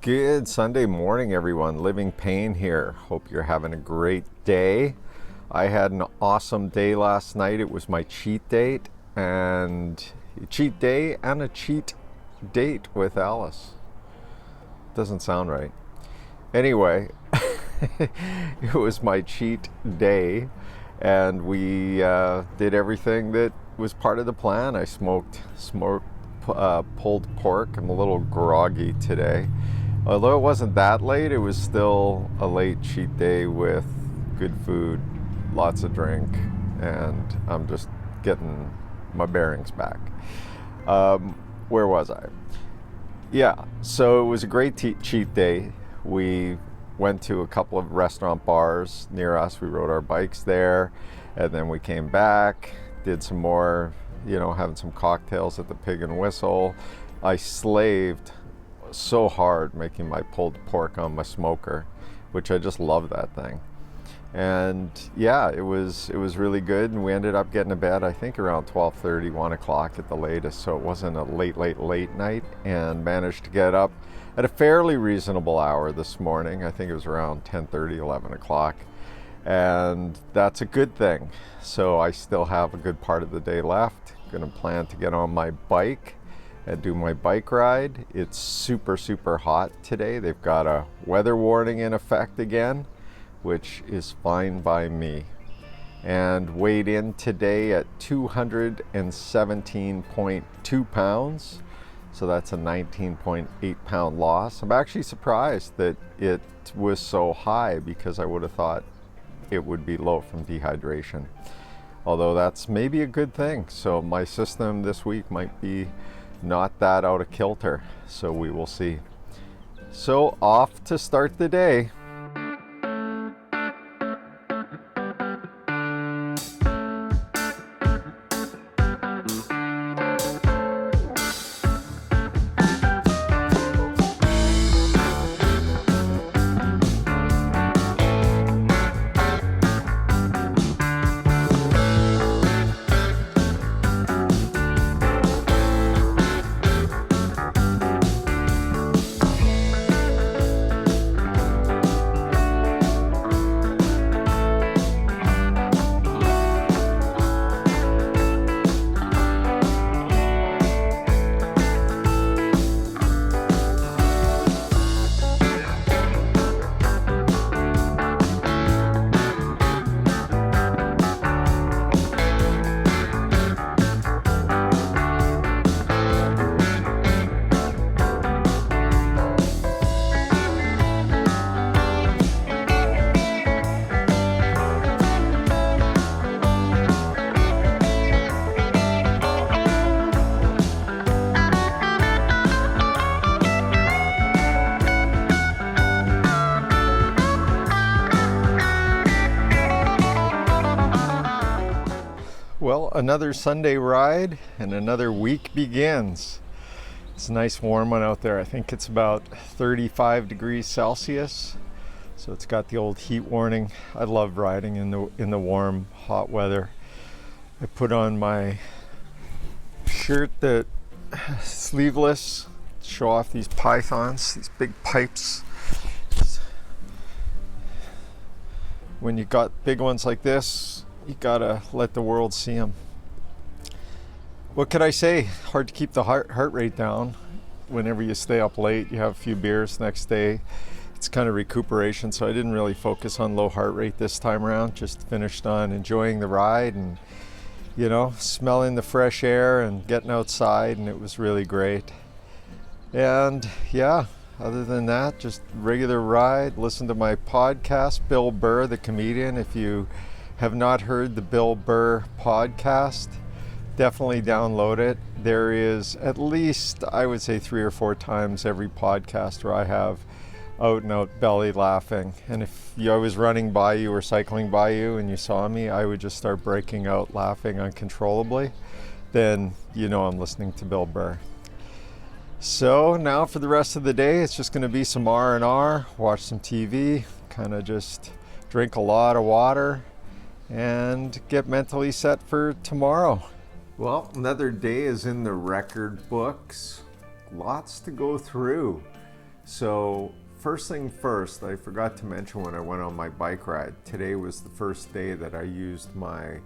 Good Sunday morning, everyone. Living Pain here. Hope you're having a great day. I had an awesome day last night. It was my cheat date and a cheat date with Alice. Doesn't sound right. Anyway, it was my cheat day and we did everything that was part of the plan. I smoked pulled pork. I'm a little groggy today. Although it wasn't that late, it was still a late cheat day with good food, lots of drink, and I'm just getting my bearings back. Where was I? Yeah, so it was a great cheat day. We went to a couple of restaurant bars near us. We rode our bikes there, and then we came back, did some more, having some cocktails at the Pig and Whistle. I slaved so hard making my pulled pork on my smoker, which I just love that thing. And yeah, it was really good, and we ended up getting to bed I think around 12:30, 1 o'clock at the latest, so it wasn't a late night, and managed to get up at a fairly reasonable hour this morning. I think it was around 10:30, 11 o'clock, and that's a good thing. So I still have a good part of the day left. Gonna plan to get on my bike and do my bike ride. It's super hot today. They've got a weather warning in effect again, which is fine by me. And weighed in today at 217.2 pounds. So that's a 19.8 pound loss. I'm actually surprised that it was so high, because I would have thought it would be low from dehydration. Although that's maybe a good thing. So my system this week might be not that out of kilter, so we will see. So off to start the day. Well, another Sunday ride and another week begins. It's a nice warm one out there. I think it's about 35 degrees Celsius. So it's got the old heat warning. I love riding in the warm, hot weather. I put on my shirt that sleeveless, show off these pythons, these big pipes. When you got big ones like this, you gotta let the world see them. What could I say? Hard to keep the heart rate down whenever you stay up late. You have a few beers next day. It's kind of recuperation, so I didn't really focus on low heart rate this time around. Just finished on enjoying the ride and smelling the fresh air and getting outside, and it was really great. And yeah, other than that, just regular ride. Listen to my podcast, Bill Burr, the comedian. If you have not heard the Bill Burr podcast, definitely download it. There is at least, I would say, 3 or 4 times every podcast where I have out and out belly laughing. And if I was running by you or cycling by you and you saw me, I would just start breaking out laughing uncontrollably. Then I'm listening to Bill Burr. So now for the rest of the day, it's just going to be some R&R, watch some TV, kind of just drink a lot of water, and get mentally set for tomorrow. Well, another day is in the record books. Lots to go through. So first thing first, I forgot to mention when I went on my bike ride, today was the first day that I used my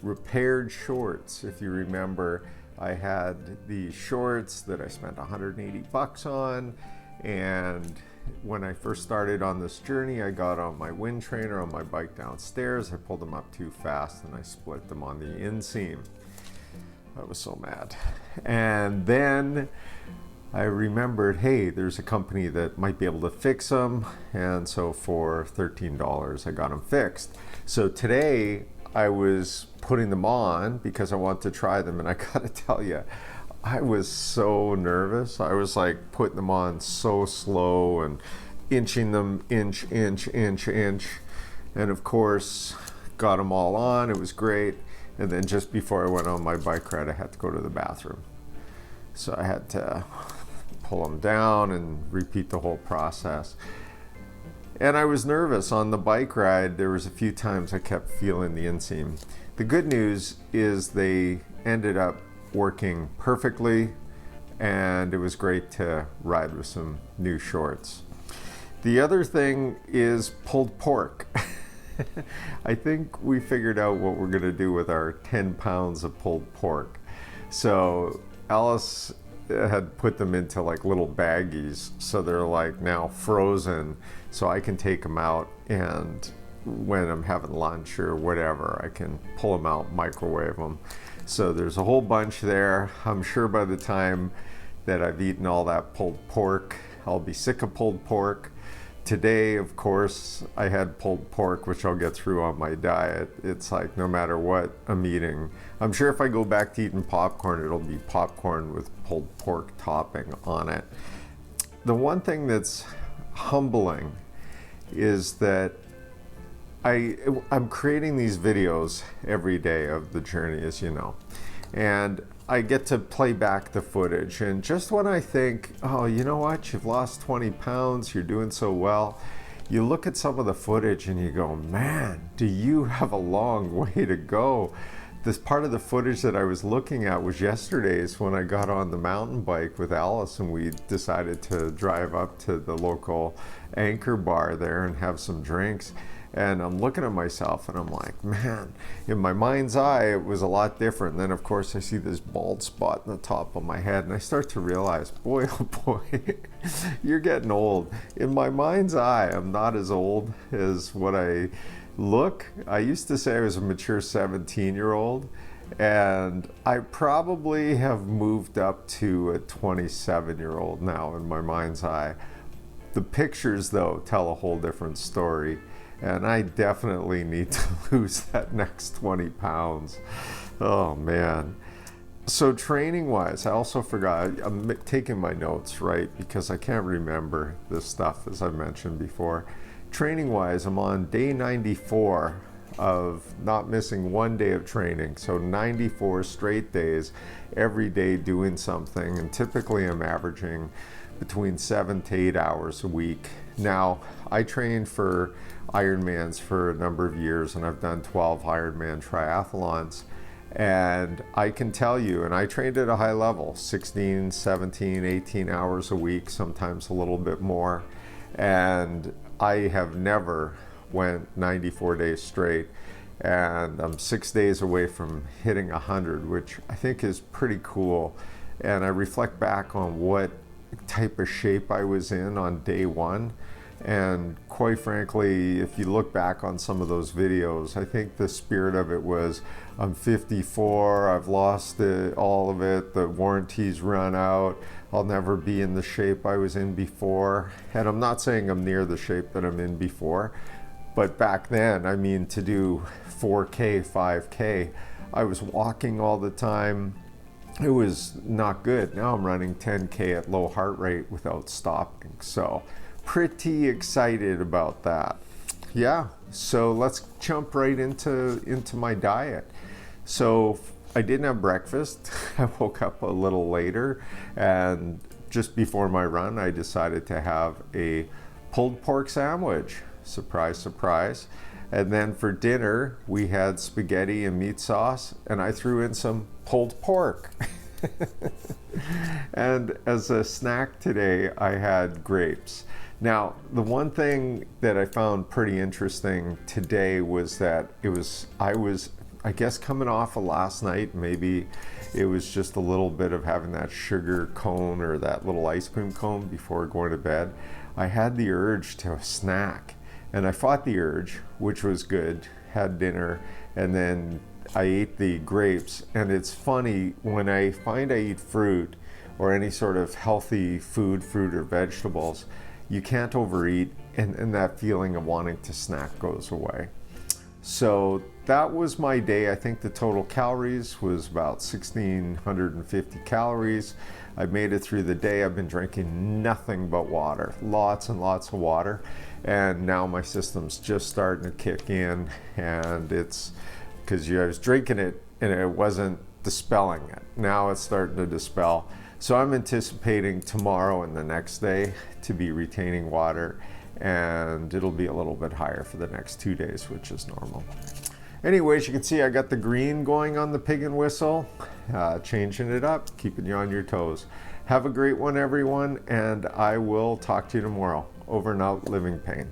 repaired shorts. If you remember, I had these shorts that I spent 180 bucks on, and when I first started on this journey, I got on my wind trainer on my bike downstairs. I pulled them up too fast and I split them on the inseam. I was so mad. And then I remembered, hey, there's a company that might be able to fix them. And so for $13, I got them fixed. So today I was putting them on because I want to try them. And I gotta tell you, I was so nervous. I was like putting them on so slow and inching them inch. And of course, got them all on. It was great. And then just before I went on my bike ride, I had to go to the bathroom. So I had to pull them down and repeat the whole process. And I was nervous on the bike ride. There was a few times I kept feeling the inseam. The good news is they ended up working perfectly, and it was great to ride with some new shorts. The other thing is pulled pork. I think we figured out what we're gonna do with our 10 pounds of pulled pork. So Alice had put them into like little baggies, so they're like now frozen, so I can take them out, and when I'm having lunch or whatever, I can pull them out, microwave them. So there's a whole bunch there. I'm sure by the time that I've eaten all that pulled pork, I'll be sick of pulled pork. Today, of course, I had pulled pork, which I'll get through on my diet. It's like no matter what I'm eating, I'm sure if I go back to eating popcorn, it'll be popcorn with pulled pork topping on it. The one thing that's humbling is that I'm creating these videos every day of the journey, as you know, and I get to play back the footage. And just when I think, oh, you know what, you've lost 20 pounds, you're doing so well, you look at some of the footage and you go, man, do you have a long way to go. This part of the footage that I was looking at was yesterday's, when I got on the mountain bike with Alice and we decided to drive up to the local Anchor bar there and have some drinks. And I'm looking at myself and I'm like, man, in my mind's eye, it was a lot different. And then of course I see this bald spot in the top of my head and I start to realize, boy, oh boy, you're getting old. In my mind's eye, I'm not as old as what I look. I used to say I was a mature 17-year-old, and I probably have moved up to a 27-year-old now in my mind's eye. The pictures though tell a whole different story. And I definitely need to lose that next 20 pounds. Oh man. So training wise, I also forgot, I'm taking my notes, right? Because I can't remember this stuff, as I mentioned before. Training wise, I'm on day 94 of not missing one day of training. So 94 straight days, every day doing something. And typically I'm averaging between 7 to 8 hours a week. Now, I trained for Ironmans for a number of years, and I've done 12 Ironman Triathlons. And I can tell you, and I trained at a high level, 16, 17, 18 hours a week, sometimes a little bit more. And I have never went 94 days straight. And I'm 6 days away from hitting 100, which I think is pretty cool. And I reflect back on what type of shape I was in on day one, and quite frankly, if you look back on some of those videos, I think the spirit of it was, I'm 54, I've lost all of it, the warranty's run out, I'll never be in the shape I was in before. And I'm not saying I'm near the shape that I'm in before, but back then, I mean, to do 4K, 5K, I was walking all the time. It was not good. Now I'm running 10K at low heart rate without stopping. So pretty excited about that. Yeah, so let's jump right into my diet. So I didn't have breakfast. I woke up a little later, and just before my run, I decided to have a pulled pork sandwich. Surprise, surprise. And then for dinner, we had spaghetti and meat sauce, and I threw in some pulled pork. And as a snack today, I had grapes. Now, the one thing that I found pretty interesting today was that I was, I guess, coming off of last night. Maybe it was just a little bit of having that sugar cone or that little ice cream cone before going to bed. I had the urge to snack, and I fought the urge, which was good. Had dinner, and then I ate the grapes. And it's funny, when I find I eat fruit or any sort of healthy food, fruit or vegetables, you can't overeat, and that feeling of wanting to snack goes away. So that was my day. I think the total calories was about 1,650 calories. I made it through the day. I've been drinking nothing but water, lots and lots of water. And now my system's just starting to kick in, and it's because I was drinking it and it wasn't dispelling it. Now it's starting to dispel. So I'm anticipating tomorrow and the next day to be retaining water, and it'll be a little bit higher for the next 2 days, which is normal. Anyways, you can see I got the green going on the pig and whistle, changing it up, keeping you on your toes. Have a great one, everyone, and I will talk to you tomorrow. Over and out, Living Pain.